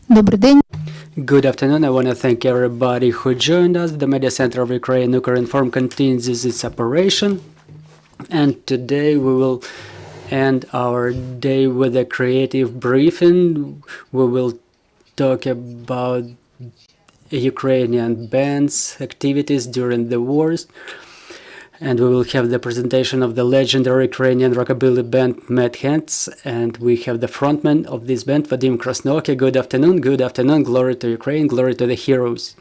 Добрий день. Good afternoon. I want to thank everybody who joined us. The Media Center of Ukraine, Ukrinform, continues its operation. And today we will end our day with a creative briefing. We will talk about Ukrainian bands' activities during the wars. And we will have the presentation of the legendary Ukrainian rockabilly band Mayete, and we have the frontman of this band, Vadym Krasnooky. Good afternoon, glory to Ukraine, glory to the heroes.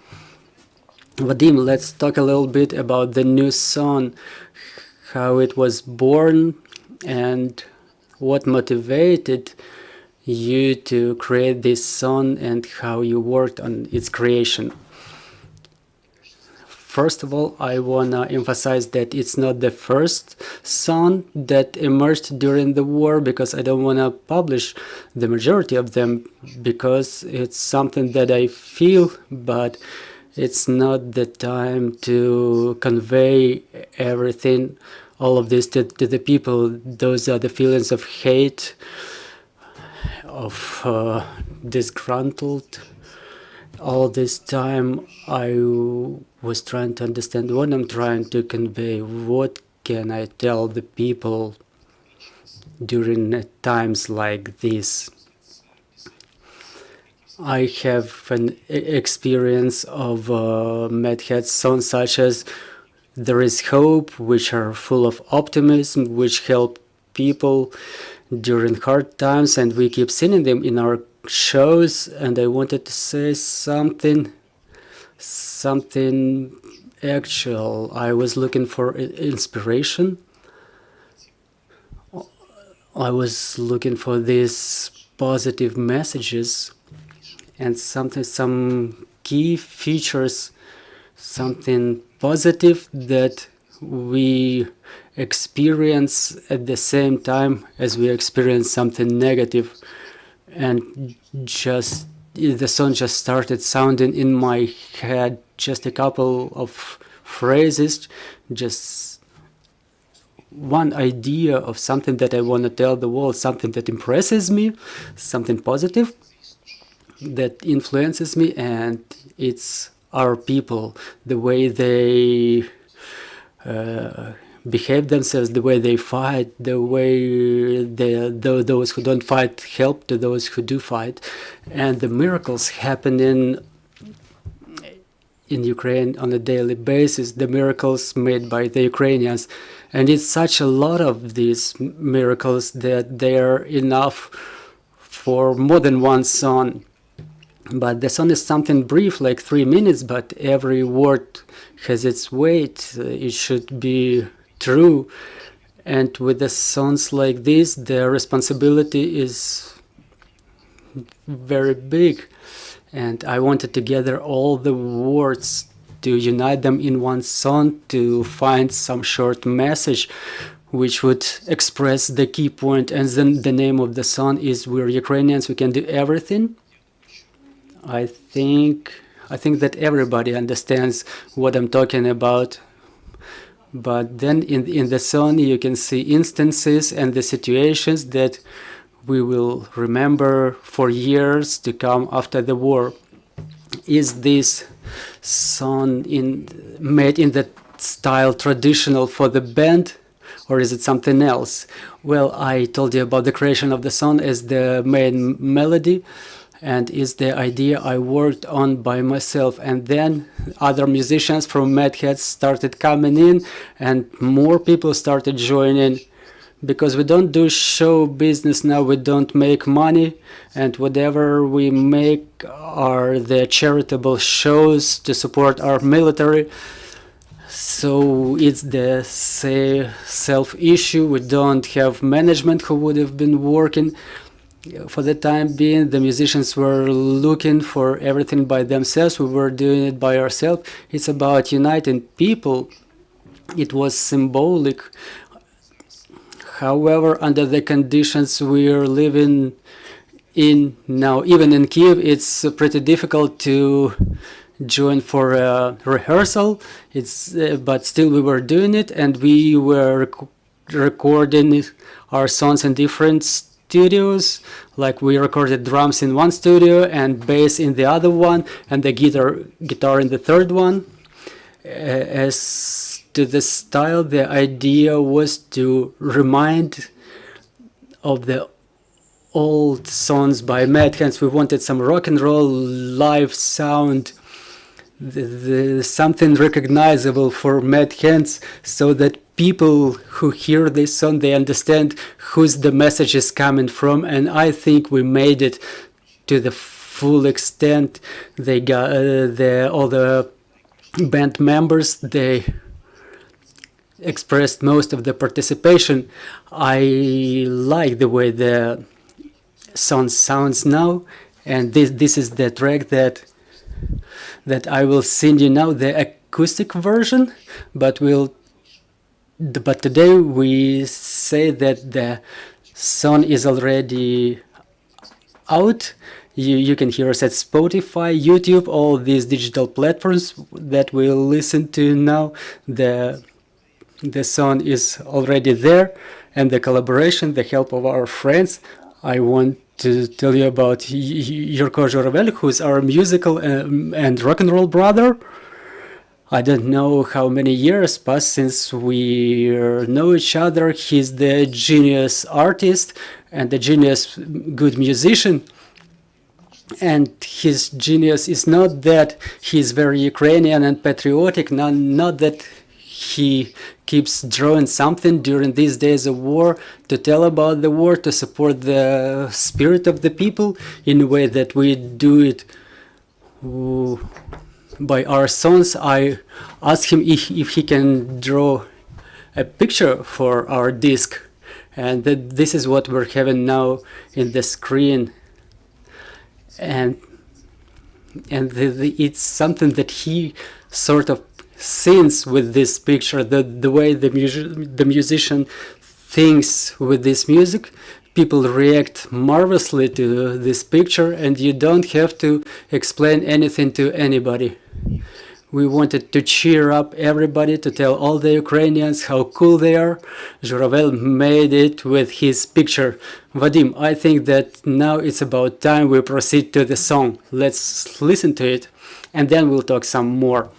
Vadym, let's talk a little bit about the new song, how it was born, and what motivated you to create this song and how you worked on its creation. First of all, I want to emphasize that it's not the first song that emerged during the war, because I don't want to publish the majority of them, because it's something that I feel, but it's not the time to convey everything, all of this to the people. Those are the feelings of hate, of disgruntled. All this time I was trying to understand what I'm trying to convey. What can I tell the people during times like this? I have an experience of Mayete's songs such as There is Hope, which are full of optimism, which help people during hard times, and we keep singing them in our shows. And I wanted to say something actual. I was looking for inspiration. I was looking for these positive messages and some key features, something positive that we experience at the same time as we experience something negative. And just the song just started sounding in my head, just a couple of phrases, just one idea of something that I want to tell the world, something that impresses me, something positive that influences me. And it's our people, the way they behave themselves, the way they fight, the way those who don't fight help to those who do fight, and the miracles happening in Ukraine on a daily basis, the miracles made by the Ukrainians. And it's such a lot of these miracles that they are enough for more than one song. But the song is something brief, like 3 minutes, but every word has its weight. It should be true. And with the songs like this, the responsibility is very big. And I wanted to gather all the words, to unite them in one song, to find some short message which would express the key point. And then the name of the song is We're Ukrainians, We Can Do Everything. I think that everybody understands what I'm talking about. But then in the song you can see instances and the situations that we will remember for years to come after the war. Is this song made in the style traditional for the band, or is it something else? Well, I told you about the creation of the song as the main melody, and is the idea I worked on by myself. And then other musicians from Mayete started coming in, and more people started joining, because we don't do show business now. We don't make money, and whatever we make are the charitable shows to support our military. So it's the self-issue. We don't have management who would have been working. For the time being, the musicians were looking for everything by themselves. We were doing it by ourselves. It's about uniting people. It was symbolic. However, under the conditions we are living in now, even in Kiev, it's pretty difficult to join for a rehearsal. But still we were doing it, and we were recording our songs in different studios, like we recorded drums in one studio and bass in the other one, and the guitar in the third one. As to the style, the idea was to remind of the old songs by Mad Hands. We wanted some rock and roll live sound, something recognizable for Mad Hands, so that people who hear this song, they understand whose the message is coming from. And I think we made it to the full extent. They got all the band members, they expressed most of the participation. I like the way the song sounds now, and this is the track that I will send you now, the acoustic version, but today we say that the song is already out. You can hear us at Spotify, YouTube, all these digital platforms that we'll listen to now. The song is already there, and the collaboration, the help of our friends. I want to tell you about Yakщо, who's our musical and rock and roll brother. I don't know how many years passed since we know each other. He's the genius artist and a genius good musician. And his genius is not that he's very Ukrainian and patriotic, not that he keeps drawing something during these days of war to tell about the war, to support the spirit of the people in a way that we do it by our songs. I asked him if he can draw a picture for our disc, and this is what we're having now in the screen. And it's something that he sort of sings with this picture, the way the musician thinks with this music. People react marvelously to this picture, and you don't have to explain anything to anybody. We wanted to cheer up everybody, to tell all the Ukrainians how cool they are. Журавель made it with his picture. Vadym, I think that now it's about time we proceed to the song. Let's listen to it, and then we'll talk some more.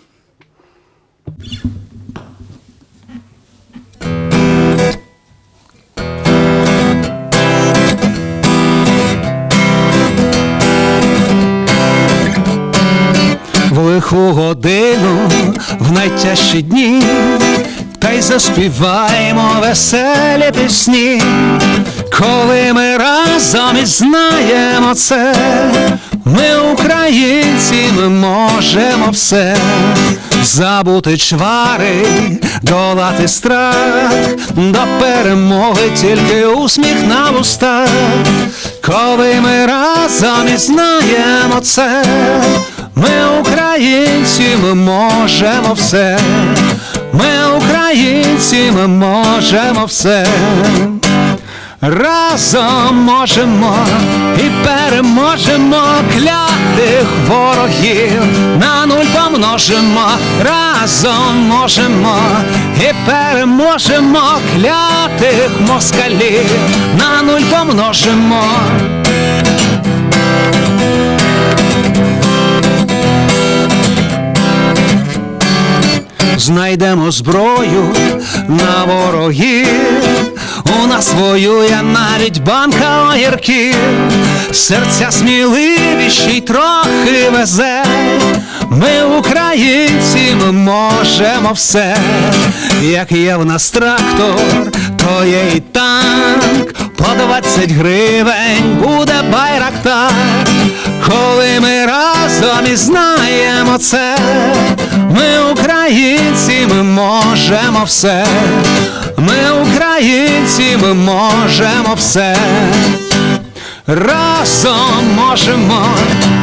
В лиху годину, в найтяжчі дні, та й заспіваємо веселі пісні. Коли ми разом і знаємо це, ми українці, ми можемо все. Забути чвари, долати страх, до перемоги тільки усміх на вустах. Коли ми разом і знаємо це, ми українці, ми можемо все. Ми українці, ми можемо все. Разом можемо і переможемо клятих ворогів, на нуль помножимо. Разом можемо і переможемо клятих москалів, на нуль помножимо. Знайдемо зброю на ворогів, у нас воює навіть банка огірків. Серця сміливіші й трохи везе. Ми українці, ми можемо все. Як є в нас трактор, то є і танк. По 20 гривень буде байрактар. Коли ми разом і знаємо це, ми українці, ми можемо все. Ми українці, ми можемо все. Разом можемо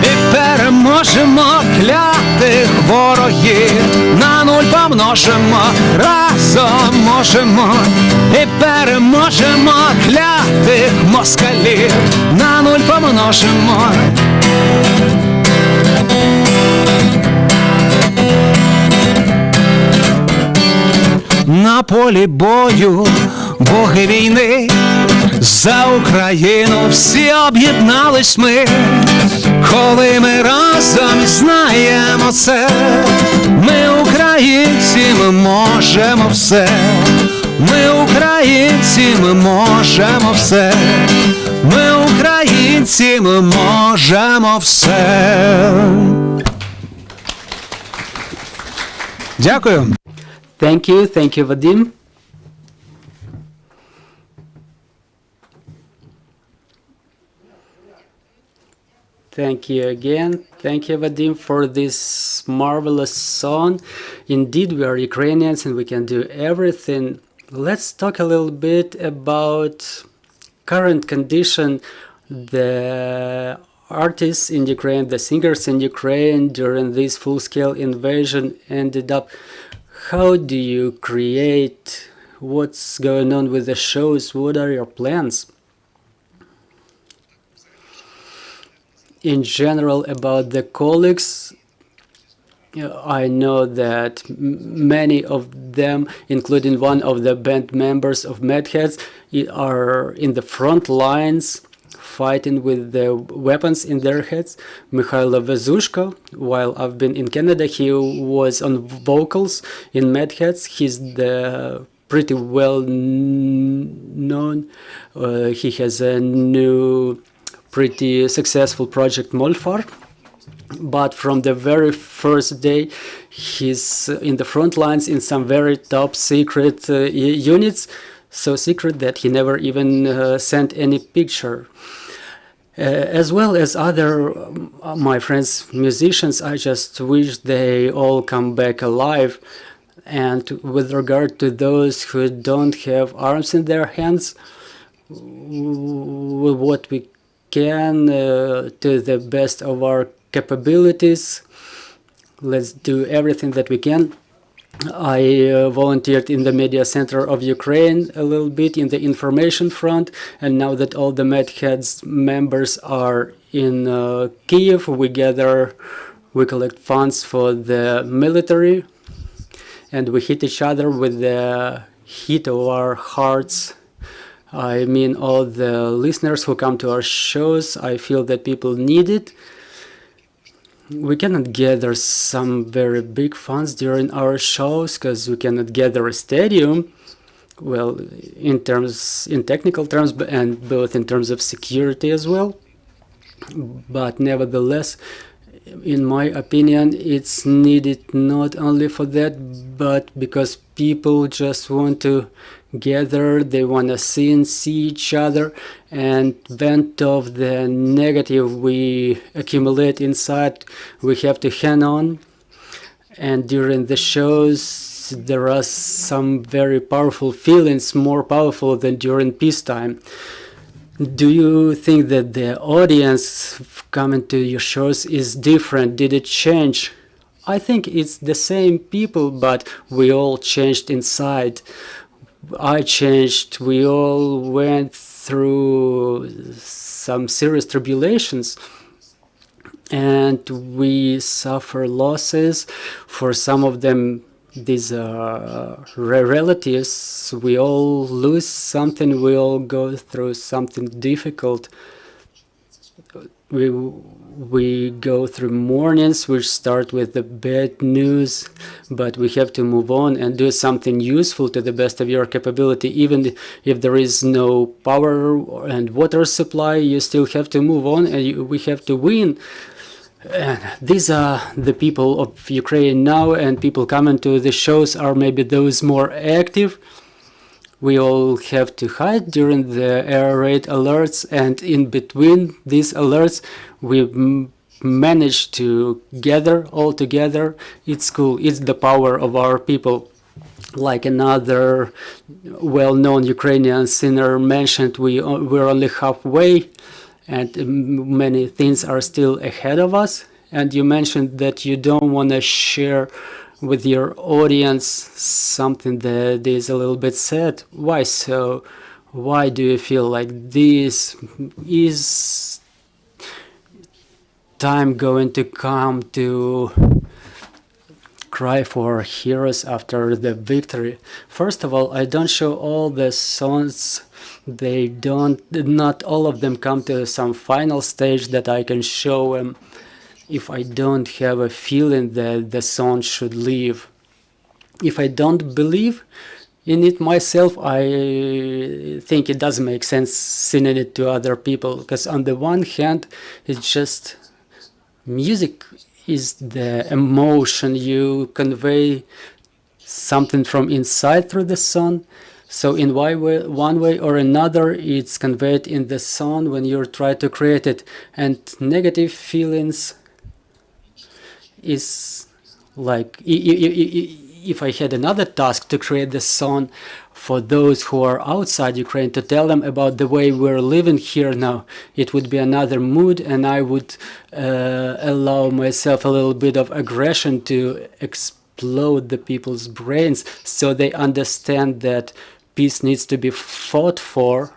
і переможемо клятих ворогів, на нуль помножимо. Разом можемо і переможемо клятих москалів, на нуль помножимо. На полі бою боги війни За Україну всі об'єднались ми, коли ми разом і знаємо це. Ми українці, ми можемо все. Ми українці, ми можемо все. Ми українці, ми можемо все. Дякую. Thank you, Vadym. Thank you again. Thank you, Vadym, for this marvelous song. Indeed, we are Ukrainians and we can do everything. Let's talk a little bit about current condition. The artists in Ukraine, the singers in Ukraine during this full-scale invasion ended up. How do you create? What's going on with the shows? What are your plans? In general, about the colleagues, I know that many of them, including one of the band members of Madheads, are in the front lines fighting with the weapons in their heads. Mikhailo Vezushko, while I've been in Canada, he was on vocals in Madheads. He's the pretty well known. He has a new pretty successful project, Molfar. But from the very first day, he's in the front lines in some very top secret units, so secret that he never even sent any picture. As well as other my friends musicians, I just wish they all come back alive. And with regard to those who don't have arms in their hands, what we can to the best of our capabilities, let's do everything that we can. I volunteered in the media center of Ukraine a little bit in the information front, and now that all the Madheads members are in Kiev, we collect funds for the military, and we hit each other with the heat of our hearts. I mean, all the listeners who come to our shows, I feel that people need it. We cannot gather some very big funds during our shows because we cannot gather a stadium, well, in technical terms, and both in terms of security as well. But nevertheless, in my opinion, it's needed not only for that, but because people just want to gather, they want to see each other and vent off the negative we accumulate inside. We have to hang on, and during the shows there are some very powerful feelings, more powerful than during peacetime. Do you think that the audience coming to your shows is different? Did it change? I think it's the same people, but we all changed inside. I changed. We all went through some serious tribulations, and we suffer losses. For some of them, these relatives, we all lose something. We all go through something difficult. We go through mornings which start with the bad news, but we have to move on and do something useful to the best of your capability. Even if there is no power and water supply, you still have to move on, and we have to win. These are the people of Ukraine now, and people coming to the shows are maybe those more active. We all have to hide during the air raid alerts, and in between these alerts, we manage to gather all together. It's cool. It's the power of our people. Like another well-known Ukrainian singer mentioned, we're only halfway, and many things are still ahead of us. And you mentioned that you don't want to share with your audience something that is a little bit sad. Why so? Why do you feel like this? Is time going to come to cry for heroes after the victory. First of all, I don't show all the songs. Not all of them come to some final stage that I can show them if I don't have a feeling that the song should live. If I don't believe in it myself, I think it doesn't make sense singing it to other people, because on the one hand, it's just music is the emotion. You convey something from inside through the song. So in one way or another, it's conveyed in the song when you try to create it. And negative feelings is like, if I had another task to create the song for those who are outside Ukraine, to tell them about the way we're living here now, it would be another mood, and I would allow myself a little bit of aggression to explode the people's brains so they understand that peace needs to be fought for.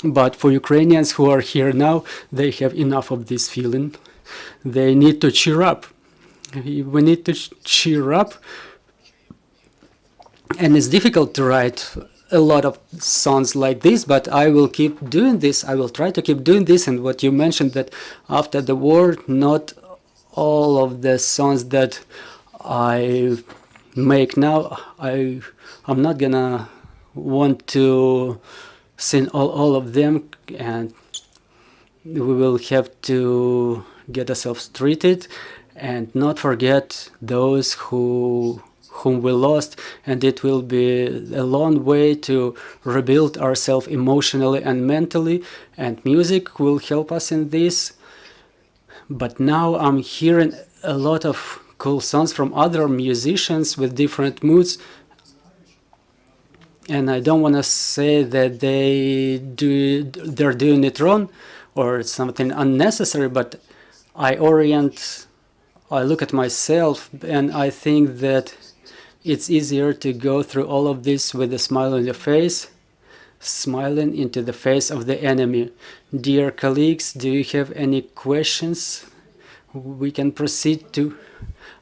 But for Ukrainians who are here now, they have enough of this feeling. They need to cheer up. We need to cheer up. And it's difficult to write a lot of songs like this, but I will keep doing this. I will try to keep doing this. And what you mentioned, that after the war, not all of the songs that I make now, I'm not gonna want to sing all of them, and we will have to get ourselves treated and not forget those whom we lost, and it will be a long way to rebuild ourselves emotionally and mentally, and music will help us in this. But now I'm hearing a lot of cool songs from other musicians with different moods, and I don't want to say that they're doing it wrong or something unnecessary, but I look at myself and I think that it's easier to go through all of this with a smile on your face, smiling into the face of the enemy. Dear colleagues, do you have any questions? We can proceed to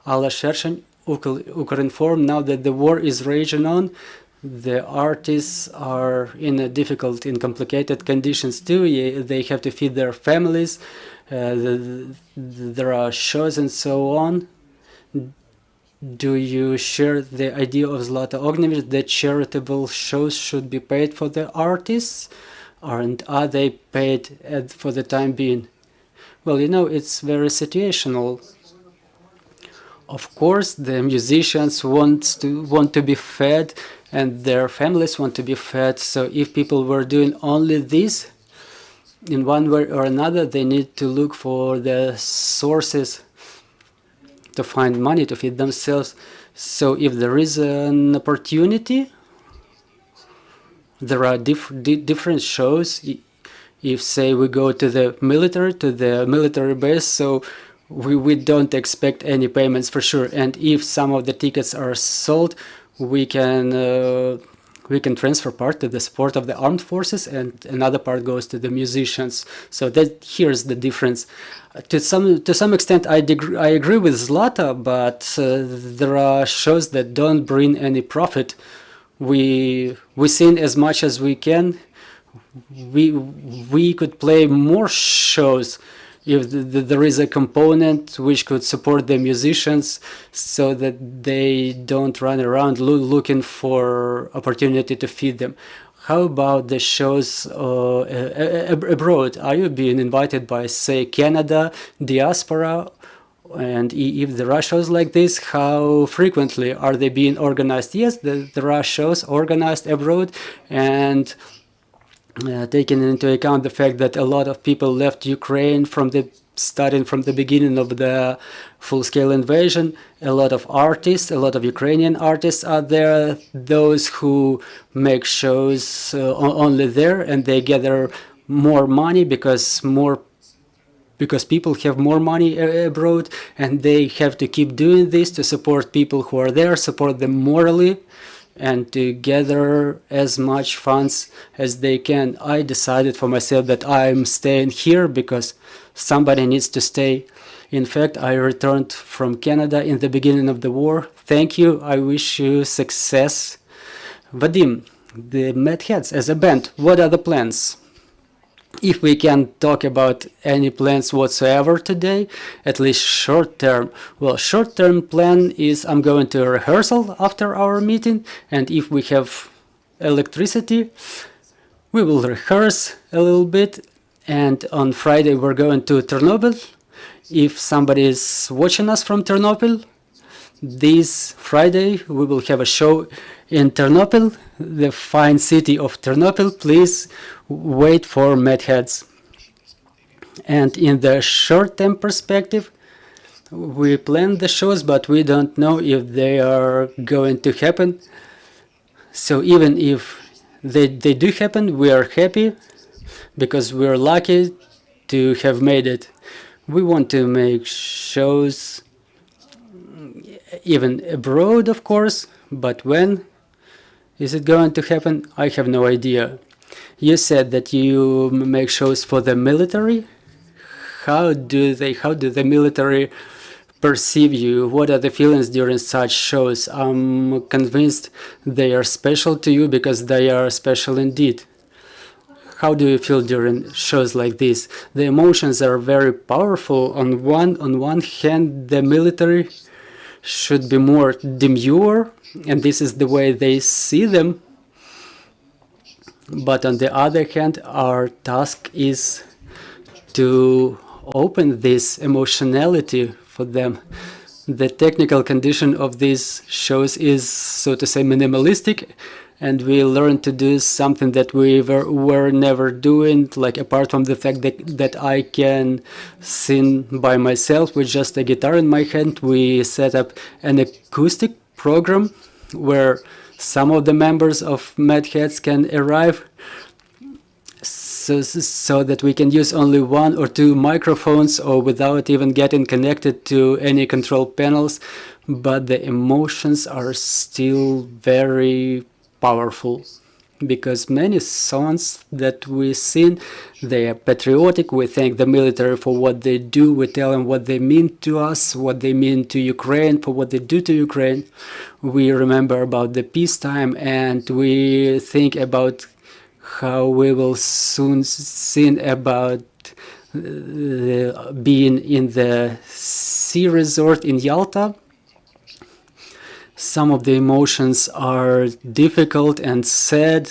Alla Shershen, Ukrinform. Now that the war is raging on, the artists are in a difficult and complicated conditions too. They have to feed their families. There are shows and so on. Do you share the idea of Zlata Ognjevich that charitable shows should be paid for the artists, and are they paid for the time being? Well, you know, it's very situational. Of course, the musicians want to be fed, and their families want to be fed. So if people were doing only this, in one way or another, they need to look for the sources to find money to feed themselves. So if there is an opportunity, there are different shows. If, say, we go to the military base, so we don't expect any payments for sure. And if some of the tickets are sold, we can transfer part to the support of the armed forces, and another part goes to the musicians. So that here's the difference. To some extent, I agree with Zlata, but there are shows that don't bring any profit. We sing as much as we can. We could play more shows if there is a component which could support the musicians so that they don't run around looking for opportunity to feed them. How about the shows abroad? Are you being invited by, say, Canada, diaspora? And if there are shows like this, how frequently are they being organized? Yes, there are shows organized abroad, and taking into account the fact that a lot of people left Ukraine starting from the beginning of the full-scale invasion. A lot of artists, a lot of Ukrainian artists are there, those who make shows only there, and they gather more money because people have more money abroad, and they have to keep doing this to support people who are there, support them morally, and to gather as much funds as they can. I decided for myself that I'm staying here because somebody needs to stay In fact, I returned from Canada in the beginning of the war. Thank you. I wish you success. Vadym, the Mad Heads as a band, what are the plans? If we can talk about any plans whatsoever today, at least short term. Well, short term plan is I'm going to a rehearsal after our meeting, and if we have electricity, we will rehearse a little bit, and on Friday we're going to Chernobyl. If somebody is watching us from Chernobyl, this Friday we will have a show in Chernobyl, the fine city of Chernobyl. Please wait for Mad Heads. And in the short-term perspective, we plan the shows, but we don't know if they are going to happen. So even if they do happen, we are happy because we are lucky to have made it. We want to make shows even abroad, of course, but when is it going to happen? I have no idea. You said that you make shows for the military. How do the military perceive you? What are the feelings during such shows? I'm convinced they are special to you because they are special indeed. How do you feel during shows like this? The emotions are very powerful. On one hand, the military should be more demure, and this is the way they see them. But on the other hand, our task is to open this emotionality for them. The technical condition of these shows is, so to say, minimalistic, and we learn to do something that we were never doing, like apart from the fact that I can sing by myself with just a guitar in my hand. We set up an acoustic program where some of the members of Mad Heads can arrive, so that we can use only 1 or 2 microphones or without even getting connected to any control panels, but the emotions are still very powerful, because many songs that we sing, they are patriotic. We thank the military for what they do. We tell them what they mean to us, what they mean to Ukraine, for what they do to Ukraine. We remember about the peacetime, and we think about how we will soon sing about being in the sea resort in Yalta. Some of the emotions are difficult and sad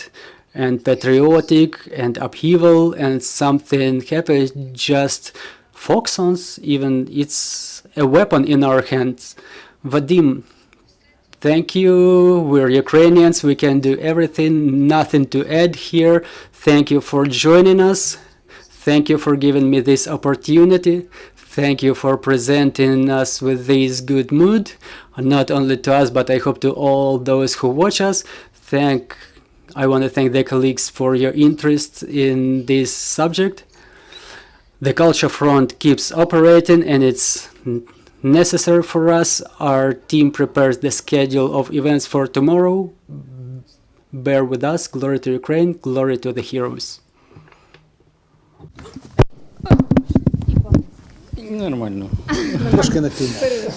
and patriotic and upheaval, and something happy, just folk songs, even it's a weapon in our hands. Vadym, thank you. We're Ukrainians. We can do everything. Nothing to add here. Thank you for joining us. Thank you for giving me this opportunity. Thank you for presenting us with this good mood, not only to us, but I hope to all those who watch us. I want to thank the colleagues for your interest in this subject. The Culture Front keeps operating, and it's necessary for us. Our team prepares the schedule of events for tomorrow. Bear with us. Glory to Ukraine. Glory to the heroes. Нормально. Трошки на